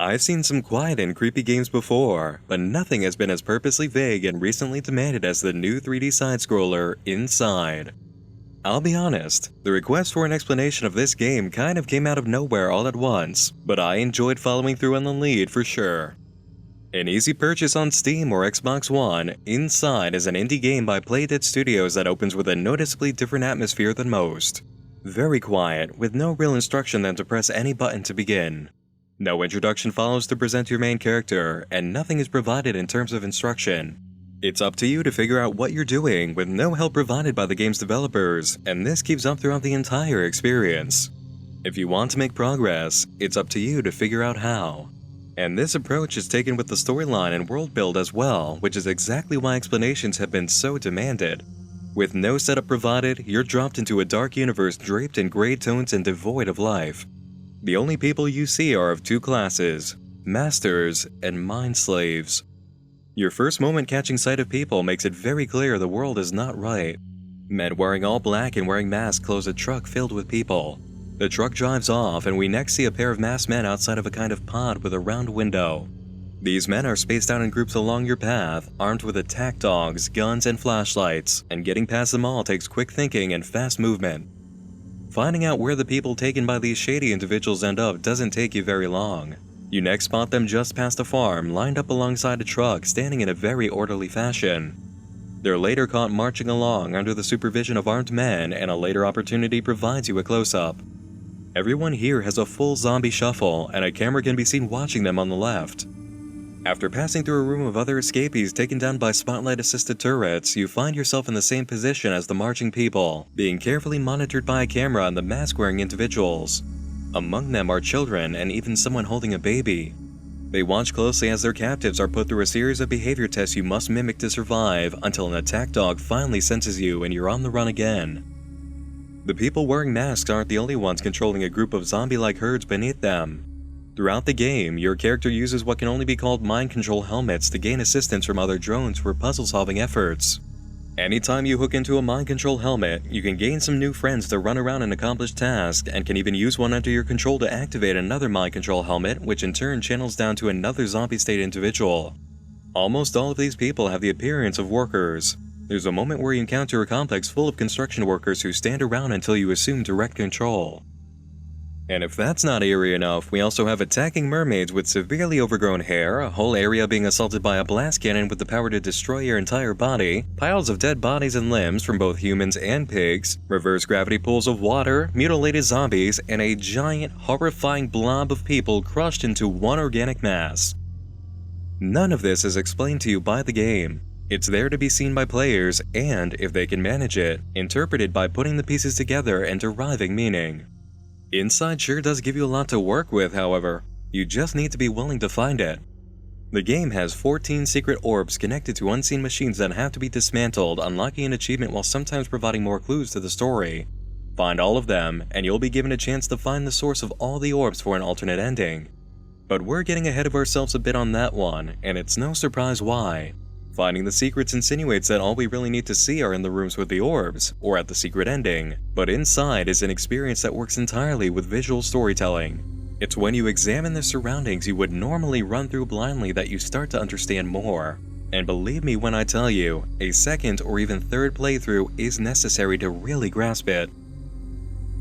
I've seen some quiet and creepy games before, but nothing has been as purposely vague and recently demanded as the new 3D side-scroller, Inside. I'll be honest, the request for an explanation of this game kind of came out of nowhere all at once, but I enjoyed following through on the lead for sure. An easy purchase on Steam or Xbox One, Inside is an indie game by Playdead Studios that opens with a noticeably different atmosphere than most. Very quiet, with no real instruction than to press any button to begin. No introduction follows to present your main character, and nothing is provided in terms of instruction. It's up to you to figure out what you're doing with no help provided by the game's developers, and this keeps up throughout the entire experience. If you want to make progress, it's up to you to figure out how. And this approach is taken with the storyline and world build as well, which is exactly why explanations have been so demanded. With no setup provided, you're dropped into a dark universe draped in gray tones and devoid of life. The only people you see are of two classes, masters and mind slaves. Your first moment catching sight of people makes it very clear the world is not right. Men wearing all black and wearing masks close a truck filled with people. The truck drives off and we next see a pair of masked men outside of a kind of pod with a round window. These men are spaced out in groups along your path, armed with attack dogs, guns, and flashlights, and getting past them all takes quick thinking and fast movement. Finding out where the people taken by these shady individuals end up doesn't take you very long. You next spot them just past a farm, lined up alongside a truck, standing in a very orderly fashion. They're later caught marching along under the supervision of armed men, and a later opportunity provides you a close-up. Everyone here has a full zombie shuffle, and a camera can be seen watching them on the left. After passing through a room of other escapees taken down by spotlight-assisted turrets, you find yourself in the same position as the marching people, being carefully monitored by a camera and the mask-wearing individuals. Among them are children and even someone holding a baby. They watch closely as their captives are put through a series of behavior tests you must mimic to survive until an attack dog finally senses you and you're on the run again. The people wearing masks aren't the only ones controlling a group of zombie-like herds beneath them. Throughout the game, your character uses what can only be called mind control helmets to gain assistance from other drones for puzzle-solving efforts. Anytime you hook into a mind control helmet, you can gain some new friends to run around and accomplish tasks, and can even use one under your control to activate another mind control helmet, which in turn channels down to another zombie state individual. Almost all of these people have the appearance of workers. There's a moment where you encounter a complex full of construction workers who stand around until you assume direct control. And if that's not eerie enough, we also have attacking mermaids with severely overgrown hair, a whole area being assaulted by a blast cannon with the power to destroy your entire body, piles of dead bodies and limbs from both humans and pigs, reverse gravity pools of water, mutilated zombies, and a giant, horrifying blob of people crushed into one organic mass. None of this is explained to you by the game. It's there to be seen by players and, if they can manage it, interpreted by putting the pieces together and deriving meaning. Inside sure does give you a lot to work with, however. You just need to be willing to find it. The game has 14 secret orbs connected to unseen machines that have to be dismantled, unlocking an achievement while sometimes providing more clues to the story. Find all of them, and you'll be given a chance to find the source of all the orbs for an alternate ending. But we're getting ahead of ourselves a bit on that one, and it's no surprise why. Finding the secrets insinuates that all we really need to see are in the rooms with the orbs, or at the secret ending, but Inside is an experience that works entirely with visual storytelling. It's when you examine the surroundings you would normally run through blindly that you start to understand more. And believe me when I tell you, a second or even third playthrough is necessary to really grasp it.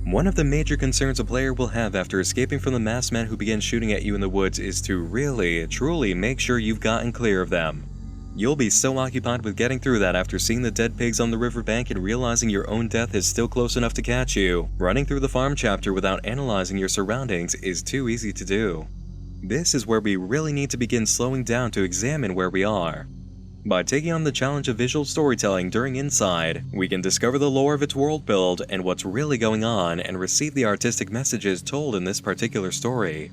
One of the major concerns a player will have after escaping from the masked men who begin shooting at you in the woods is to really, truly make sure you've gotten clear of them. You'll be so occupied with getting through that after seeing the dead pigs on the riverbank and realizing your own death is still close enough to catch you. Running through the farm chapter without analyzing your surroundings is too easy to do. This is where we really need to begin slowing down to examine where we are. By taking on the challenge of visual storytelling during Inside, we can discover the lore of its world build and what's really going on and receive the artistic messages told in this particular story.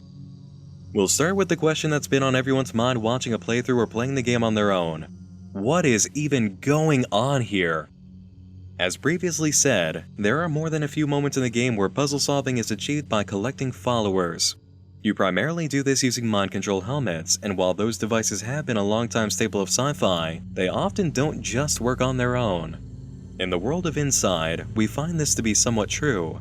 We'll start with the question that's been on everyone's mind watching a playthrough or playing the game on their own. What is even going on here? As previously said, there are more than a few moments in the game where puzzle solving is achieved by collecting followers. You primarily do this using mind control helmets, and while those devices have been a long-time staple of sci-fi, they often don't just work on their own. In the world of Inside, we find this to be somewhat true.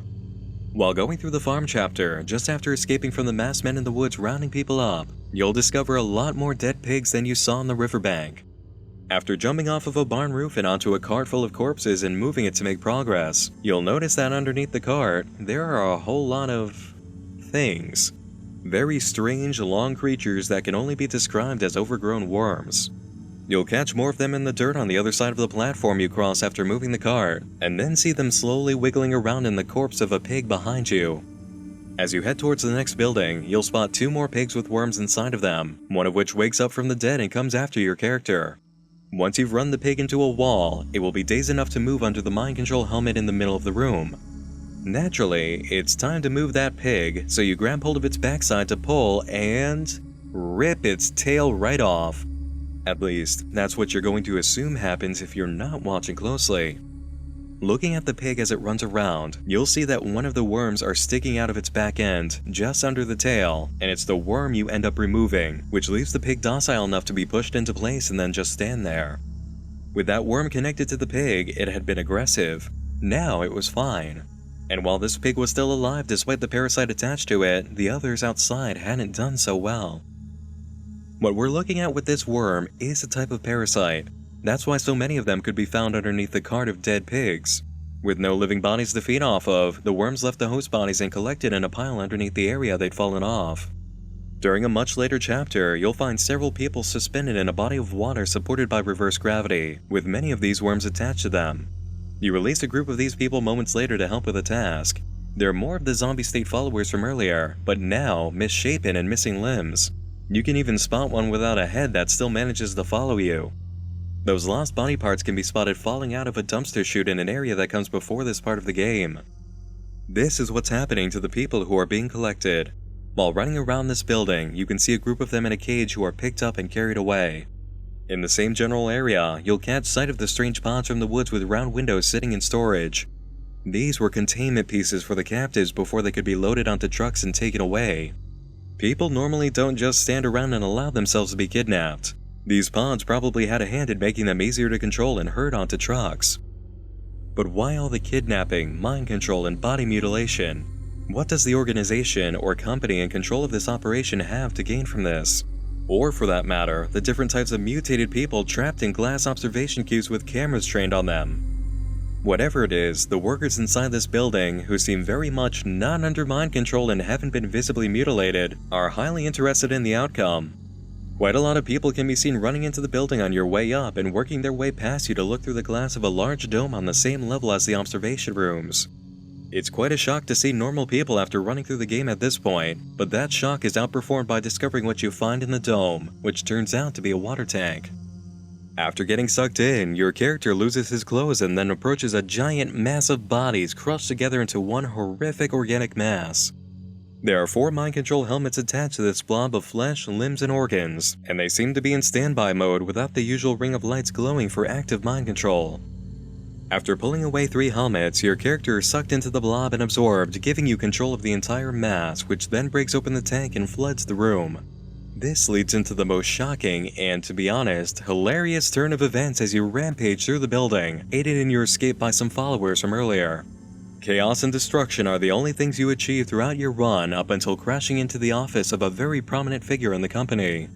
While going through the farm chapter, just after escaping from the masked men in the woods rounding people up, you'll discover a lot more dead pigs than you saw on the riverbank. After jumping off of a barn roof and onto a cart full of corpses and moving it to make progress, you'll notice that underneath the cart, there are a whole lot of things. Very strange, long creatures that can only be described as overgrown worms. You'll catch more of them in the dirt on the other side of the platform you cross after moving the cart, and then see them slowly wiggling around in the corpse of a pig behind you. As you head towards the next building, you'll spot 2 more pigs with worms inside of them, one of which wakes up from the dead and comes after your character. Once you've run the pig into a wall, it will be dazed enough to move under the mind control helmet in the middle of the room. Naturally, it's time to move that pig, so you grab hold of its backside to pull and rip its tail right off. At least, that's what you're going to assume happens if you're not watching closely. Looking at the pig as it runs around, you'll see that one of the worms are sticking out of its back end, just under the tail, and it's the worm you end up removing, which leaves the pig docile enough to be pushed into place and then just stand there. With that worm connected to the pig, it had been aggressive. Now it was fine. And while this pig was still alive despite the parasite attached to it, the others outside hadn't done so well. What we're looking at with this worm is a type of parasite. That's why so many of them could be found underneath the cart of dead pigs. With no living bodies to feed off of, the worms left the host bodies and collected in a pile underneath the area they'd fallen off. During a much later chapter, you'll find several people suspended in a body of water supported by reverse gravity, with many of these worms attached to them. You release a group of these people moments later to help with a task. They're more of the zombie state followers from earlier, but now misshapen and missing limbs. You can even spot one without a head that still manages to follow you. Those lost body parts can be spotted falling out of a dumpster chute in an area that comes before this part of the game. This is what's happening to the people who are being collected. While running around this building, you can see a group of them in a cage who are picked up and carried away. In the same general area, you'll catch sight of the strange pods from the woods with round windows sitting in storage. These were containment pieces for the captives before they could be loaded onto trucks and taken away. People normally don't just stand around and allow themselves to be kidnapped. These pods probably had a hand in making them easier to control and herd onto trucks. But why all the kidnapping, mind control, and body mutilation? What does the organization or company in control of this operation have to gain from this? Or for that matter, the different types of mutated people trapped in glass observation cubes with cameras trained on them? Whatever it is, the workers inside this building, who seem very much not under mind control and haven't been visibly mutilated, are highly interested in the outcome. Quite a lot of people can be seen running into the building on your way up and working their way past you to look through the glass of a large dome on the same level as the observation rooms. It's quite a shock to see normal people after running through the game at this point, but that shock is outperformed by discovering what you find in the dome, which turns out to be a water tank. After getting sucked in, your character loses his clothes and then approaches a giant mass of bodies crushed together into one horrific organic mass. There are 4 mind control helmets attached to this blob of flesh, limbs, and organs, and they seem to be in standby mode without the usual ring of lights glowing for active mind control. After pulling away 3 helmets, your character is sucked into the blob and absorbed, giving you control of the entire mass, which then breaks open the tank and floods the room. This leads into the most shocking and, to be honest, hilarious turn of events as you rampage through the building, aided in your escape by some followers from earlier. Chaos and destruction are the only things you achieve throughout your run up until crashing into the office of a very prominent figure in the company.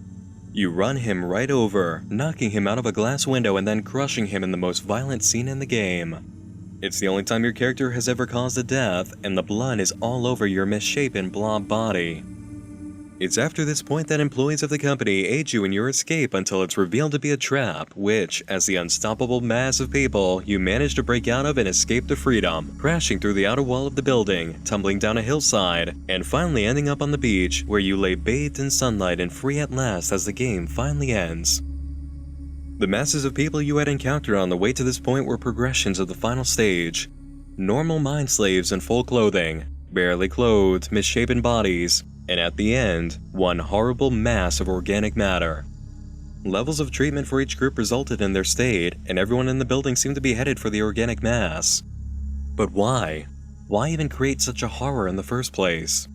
You run him right over, knocking him out of a glass window and then crushing him in the most violent scene in the game. It's the only time your character has ever caused a death, and the blood is all over your misshapen blob body. It's after this point that employees of the company aid you in your escape until it's revealed to be a trap, which, as the unstoppable mass of people, you manage to break out of and escape to freedom, crashing through the outer wall of the building, tumbling down a hillside, and finally ending up on the beach, where you lay bathed in sunlight and free at last as the game finally ends. The masses of people you had encountered on the way to this point were progressions of the final stage. Normal mind slaves in full clothing, barely clothed, misshapen bodies, and at the end, one horrible mass of organic matter. Levels of treatment for each group resulted in their state, and everyone in the building seemed to be headed for the organic mass. But why? Why even create such a horror in the first place?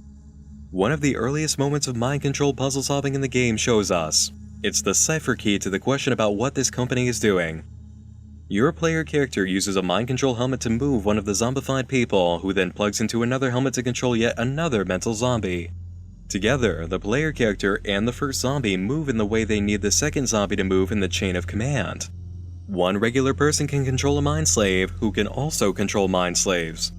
One of the earliest moments of mind control puzzle solving in the game shows us. It's the cipher key to the question about what this company is doing. Your player character uses a mind control helmet to move one of the zombified people, who then plugs into another helmet to control yet another mental zombie. Together, the player character and the first zombie move in the way they need the second zombie to move in the chain of command. One regular person can control a mind slave, who can also control mind slaves.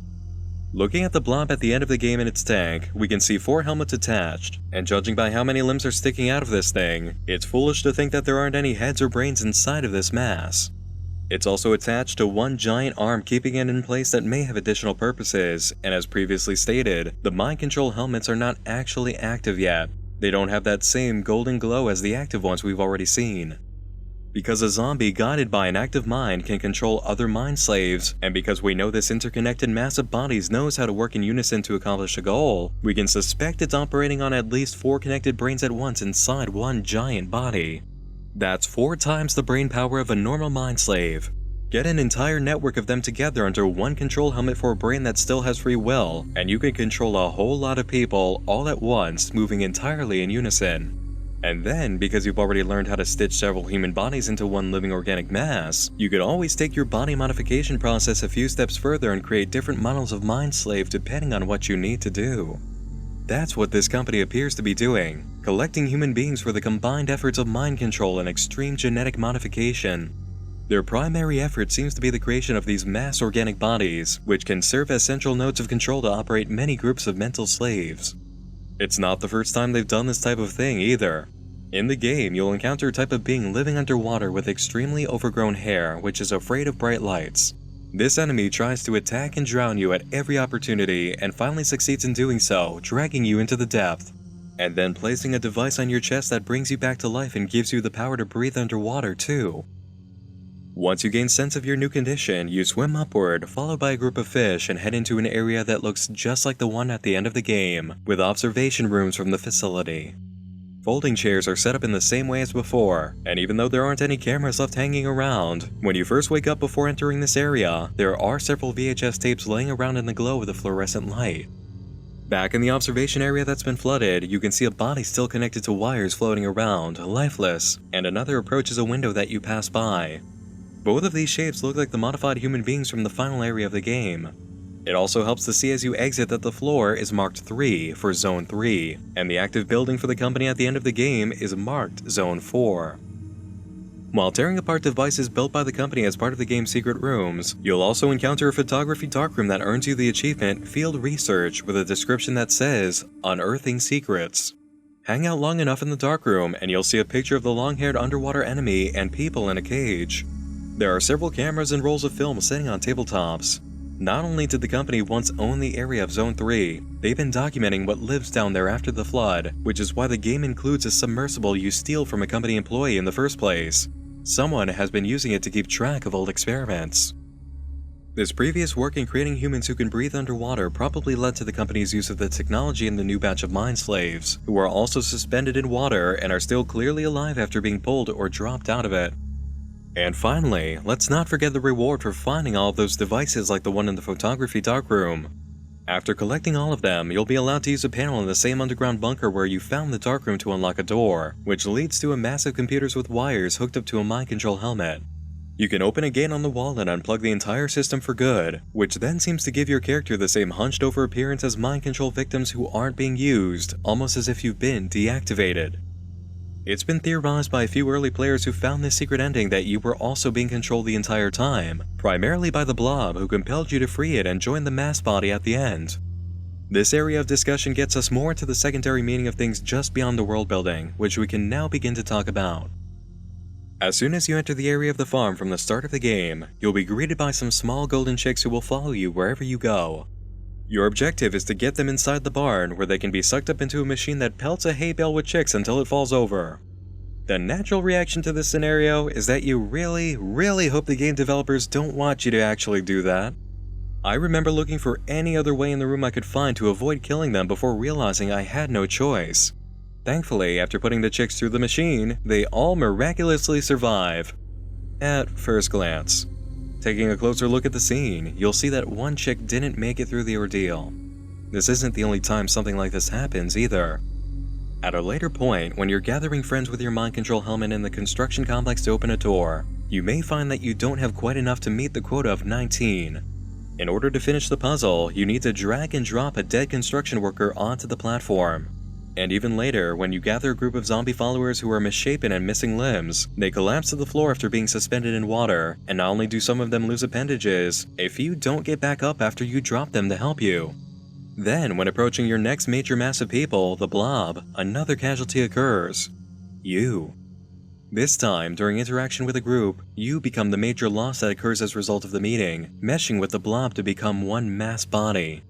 Looking at the blob at the end of the game in its tank, we can see 4 helmets attached, and judging by how many limbs are sticking out of this thing, it's foolish to think that there aren't any heads or brains inside of this mass. It's also attached to one giant arm, keeping it in place that may have additional purposes, and as previously stated, the mind control helmets are not actually active yet. They don't have that same golden glow as the active ones we've already seen. Because a zombie guided by an active mind can control other mind slaves, and because we know this interconnected mass of bodies knows how to work in unison to accomplish a goal, we can suspect it's operating on at least 4 connected brains at once inside one giant body. That's 4 times the brain power of a normal mind slave. Get an entire network of them together under one control helmet for a brain that still has free will, and you can control a whole lot of people all at once, moving entirely in unison. And then, because you've already learned how to stitch several human bodies into one living organic mass, you could always take your body modification process a few steps further and create different models of mind slave depending on what you need to do. That's what this company appears to be doing, collecting human beings for the combined efforts of mind control and extreme genetic modification. Their primary effort seems to be the creation of these mass organic bodies, which can serve as central nodes of control to operate many groups of mental slaves. It's not the first time they've done this type of thing either. In the game, you'll encounter a type of being living underwater with extremely overgrown hair, which is afraid of bright lights. This enemy tries to attack and drown you at every opportunity, and finally succeeds in doing so, dragging you into the depth, and then placing a device on your chest that brings you back to life and gives you the power to breathe underwater too. Once you gain sense of your new condition, you swim upward, followed by a group of fish, and head into an area that looks just like the one at the end of the game, with observation rooms from the facility. Folding chairs are set up in the same way as before, and even though there aren't any cameras left hanging around, when you first wake up before entering this area, there are several VHS tapes laying around in the glow of the fluorescent light. Back in the observation area that's been flooded, you can see a body still connected to wires floating around, lifeless, and another approaches a window that you pass by. Both of these shapes look like the modified human beings from the final area of the game. It also helps to see as you exit that the floor is marked 3 for Zone 3, and the active building for the company at the end of the game is marked Zone 4. While tearing apart devices built by the company as part of the game's secret rooms, you'll also encounter a photography darkroom that earns you the achievement Field Research with a description that says, Unearthing Secrets. Hang out long enough in the darkroom and you'll see a picture of the long-haired underwater enemy and people in a cage. There are several cameras and rolls of film sitting on tabletops. Not only did the company once own the area of Zone 3, they've been documenting what lives down there after the flood, which is why the game includes a submersible you steal from a company employee in the first place. Someone has been using it to keep track of old experiments. This previous work in creating humans who can breathe underwater probably led to the company's use of the technology in the new batch of mind slaves, who are also suspended in water and are still clearly alive after being pulled or dropped out of it. And finally, let's not forget the reward for finding all of those devices like the one in the photography darkroom. After collecting all of them, you'll be allowed to use a panel in the same underground bunker where you found the darkroom to unlock a door, which leads to a massive computers with wires hooked up to a mind control helmet. You can open a gate on the wall and unplug the entire system for good, which then seems to give your character the same hunched over appearance as mind control victims who aren't being used, almost as if you've been deactivated. It's been theorized by a few early players who found this secret ending that you were also being controlled the entire time, primarily by the blob who compelled you to free it and join the mass body at the end. This area of discussion gets us more into the secondary meaning of things just beyond the world building, which we can now begin to talk about. As soon as you enter the area of the farm from the start of the game, you'll be greeted by some small golden chicks who will follow you wherever you go. Your objective is to get them inside the barn where they can be sucked up into a machine that pelts a hay bale with chicks until it falls over. The natural reaction to this scenario is that you really hope the game developers don't want you to actually do that. I remember looking for any other way in the room I could find to avoid killing them before realizing I had no choice. Thankfully, after putting the chicks through the machine, they all miraculously survive. At first glance. Taking a closer look at the scene, you'll see that one chick didn't make it through the ordeal. This isn't the only time something like this happens either. At a later point, when you're gathering friends with your mind control helmet in the construction complex to open a door, you may find that you don't have quite enough to meet the quota of 19. In order to finish the puzzle, you need to drag and drop a dead construction worker onto the platform. And even later, when you gather a group of zombie followers who are misshapen and missing limbs, they collapse to the floor after being suspended in water, and not only do some of them lose appendages, a few don't get back up after you drop them to help you. Then, when approaching your next major mass of people, the Blob, another casualty occurs. You. This time, during interaction with a group, you become the major loss that occurs as a result of the meeting, meshing with the Blob to become one mass body.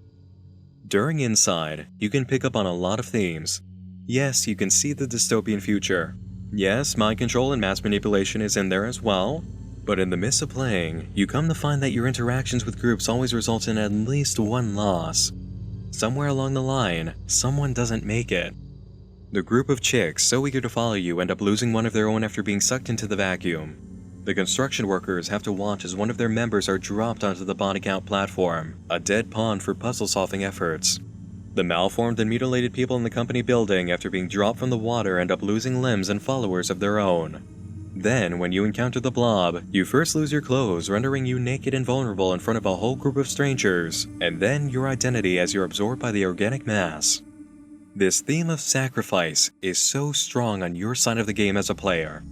During Inside, you can pick up on a lot of themes. Yes, you can see the dystopian future. Yes, mind control and mass manipulation is in there as well. But in the midst of playing, you come to find that your interactions with groups always result in at least one loss. Somewhere along the line, someone doesn't make it. The group of chicks so eager to follow you end up losing one of their own after being sucked into the vacuum. The construction workers have to watch as one of their members are dropped onto the body count platform, a dead pawn for puzzle-solving efforts. The malformed and mutilated people in the company building after being dropped from the water end up losing limbs and followers of their own. Then, when you encounter the Blob, you first lose your clothes, rendering you naked and vulnerable in front of a whole group of strangers, and then your identity as you're absorbed by the organic mass. This theme of sacrifice is so strong on your side of the game as a player.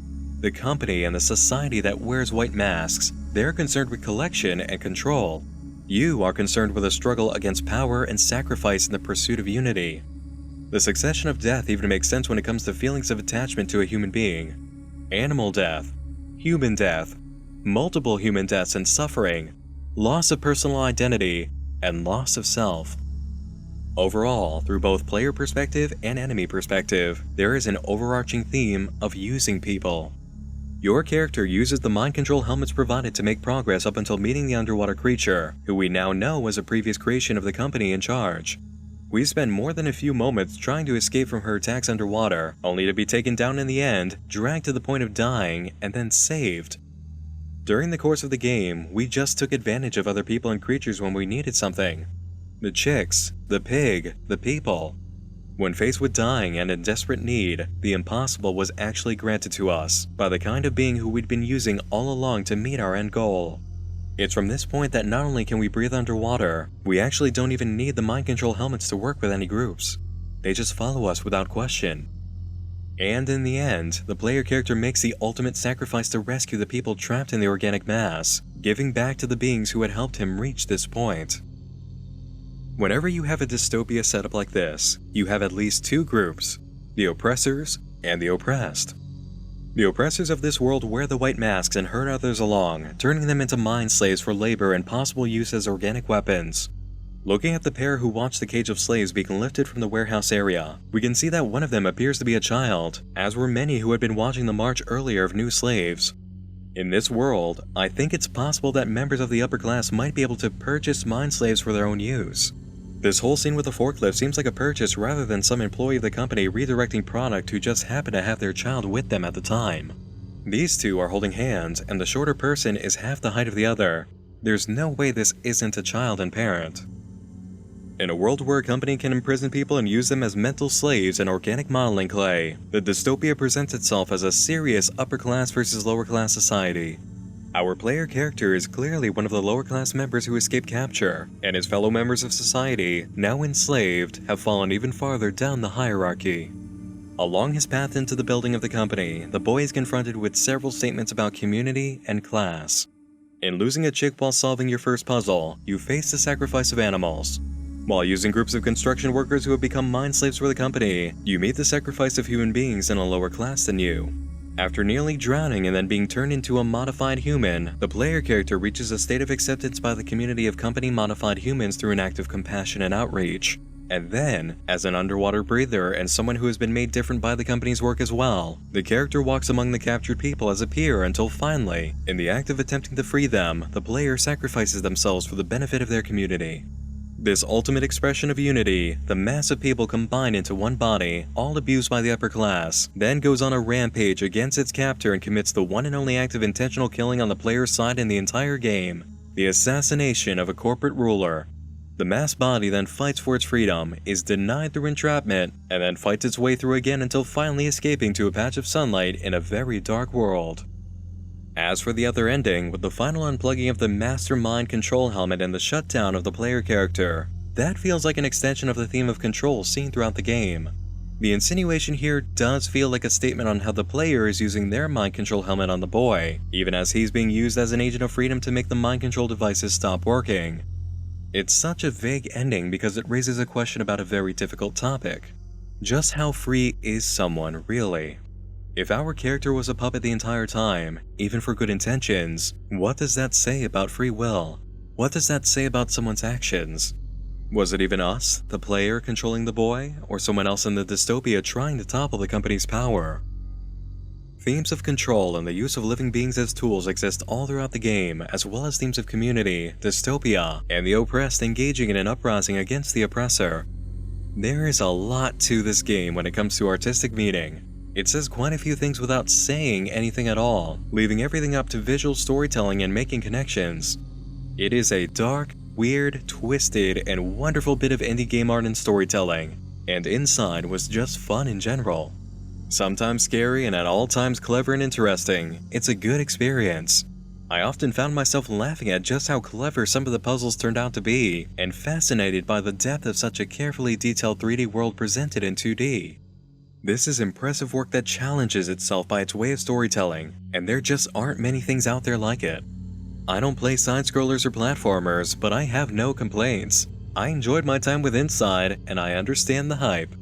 The company and the society that wears white masks, they're concerned with collection and control. You are concerned with a struggle against power and sacrifice in the pursuit of unity. The succession of death even makes sense when it comes to feelings of attachment to a human being. Animal death, human death, multiple human deaths and suffering, loss of personal identity, and loss of self. Overall, through both player perspective and enemy perspective, there is an overarching theme of using people. Your character uses the mind control helmets provided to make progress up until meeting the underwater creature, who we now know was a previous creation of the company in charge. We spend more than a few moments trying to escape from her attacks underwater, only to be taken down in the end, dragged to the point of dying, and then saved. During the course of the game, we just took advantage of other people and creatures when we needed something. The chicks, the pig, the people. When faced with dying and in desperate need, the impossible was actually granted to us by the kind of being who we'd been using all along to meet our end goal. It's from this point that not only can we breathe underwater, we actually don't even need the mind control helmets to work with any groups. They just follow us without question. And in the end, the player character makes the ultimate sacrifice to rescue the people trapped in the organic mass, giving back to the beings who had helped him reach this point. Whenever you have a dystopia setup like this, you have at least two groups, the oppressors and the oppressed. The oppressors of this world wear the white masks and herd others along, turning them into mind slaves for labor and possible use as organic weapons. Looking at the pair who watch the cage of slaves being lifted from the warehouse area, we can see that one of them appears to be a child, as were many who had been watching the march earlier of new slaves. In this world, I think it's possible that members of the upper class might be able to purchase mind slaves for their own use. This whole scene with the forklift seems like a purchase rather than some employee of the company redirecting product who just happened to have their child with them at the time. These two are holding hands, and the shorter person is half the height of the other. There's no way this isn't a child and parent. In a world where a company can imprison people and use them as mental slaves and organic modeling clay, the dystopia presents itself as a serious upper-class versus lower-class society. Our player character is clearly one of the lower-class members who escaped capture, and his fellow members of society, now enslaved, have fallen even farther down the hierarchy. Along his path into the building of the company, the boy is confronted with several statements about community and class. In losing a chick while solving your first puzzle, you face the sacrifice of animals. While using groups of construction workers who have become mind slaves for the company, you meet the sacrifice of human beings in a lower class than you. After nearly drowning and then being turned into a modified human, the player character reaches a state of acceptance by the community of company-modified humans through an act of compassion and outreach. And then, as an underwater breather and someone who has been made different by the company's work as well, the character walks among the captured people as a peer until finally, in the act of attempting to free them, the player sacrifices themselves for the benefit of their community. This ultimate expression of unity, the mass of people combined into one body, all abused by the upper class, then goes on a rampage against its captor and commits the one and only act of intentional killing on the player's side in the entire game, the assassination of a corporate ruler. The mass body then fights for its freedom, is denied through entrapment, and then fights its way through again until finally escaping to a patch of sunlight in a very dark world. As for the other ending, with the final unplugging of the master mind control helmet and the shutdown of the player character, that feels like an extension of the theme of control seen throughout the game. The insinuation here does feel like a statement on how the player is using their mind control helmet on the boy, even as he's being used as an agent of freedom to make the mind control devices stop working. It's such a vague ending because it raises a question about a very difficult topic. Just how free is someone, really? If our character was a puppet the entire time, even for good intentions, what does that say about free will? What does that say about someone's actions? Was it even us, the player, controlling the boy, or someone else in the dystopia trying to topple the company's power? Themes of control and the use of living beings as tools exist all throughout the game, as well as themes of community, dystopia, and the oppressed engaging in an uprising against the oppressor. There is a lot to this game when it comes to artistic meaning. It says quite a few things without saying anything at all, leaving everything up to visual storytelling and making connections. It is a dark, weird, twisted, and wonderful bit of indie game art and storytelling, and Inside was just fun in general. Sometimes scary and at all times clever and interesting, it's a good experience. I often found myself laughing at just how clever some of the puzzles turned out to be, and fascinated by the depth of such a carefully detailed 3D world presented in 2D. This is impressive work that challenges itself by its way of storytelling, and there just aren't many things out there like it. I don't play side-scrollers or platformers, but I have no complaints. I enjoyed my time with Inside, and I understand the hype.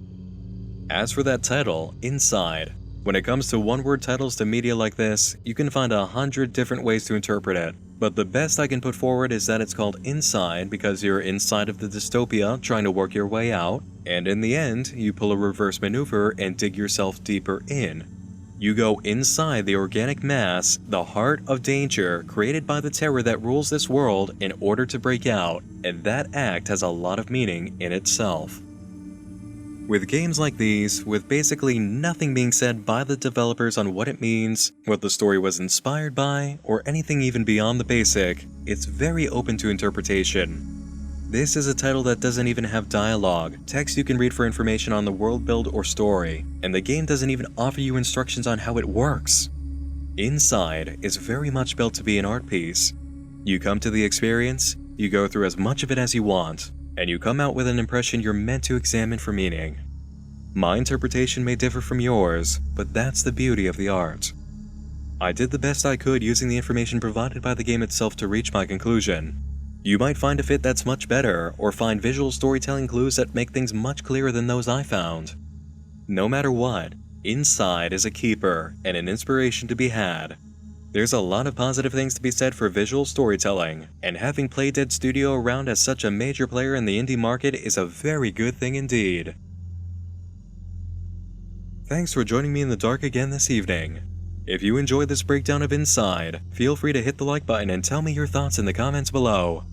As for that title, Inside, when it comes to one-word titles to media like this, you can find 100 different ways to interpret it, but the best I can put forward is that it's called Inside because you're inside of the dystopia trying to work your way out, and in the end, you pull a reverse maneuver and dig yourself deeper in. You go inside the organic mass, the heart of danger created by the terror that rules this world in order to break out, and that act has a lot of meaning in itself. With games like these, with basically nothing being said by the developers on what it means, what the story was inspired by, or anything even beyond the basic, it's very open to interpretation. This is a title that doesn't even have dialogue, text you can read for information on the world build or story, and the game doesn't even offer you instructions on how it works. Inside is very much built to be an art piece. You come to the experience, you go through as much of it as you want, and you come out with an impression you're meant to examine for meaning. My interpretation may differ from yours, but that's the beauty of the art. I did the best I could using the information provided by the game itself to reach my conclusion. You might find a fit that's much better, or find visual storytelling clues that make things much clearer than those I found. No matter what, Inside is a keeper and an inspiration to be had. There's a lot of positive things to be said for visual storytelling, and having Playdead Studio around as such a major player in the indie market is a very good thing indeed. Thanks for joining me in the dark again this evening. If you enjoyed this breakdown of Inside, feel free to hit the like button and tell me your thoughts in the comments below.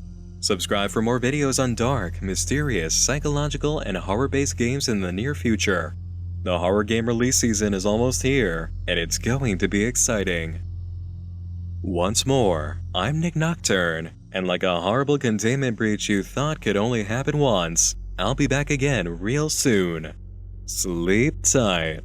Subscribe for more videos on dark, mysterious, psychological, and horror-based games in the near future. The horror game release season is almost here, and it's going to be exciting. Once more, I'm Nick Nocturne, and like a horrible containment breach you thought could only happen once, I'll be back again real soon. Sleep tight.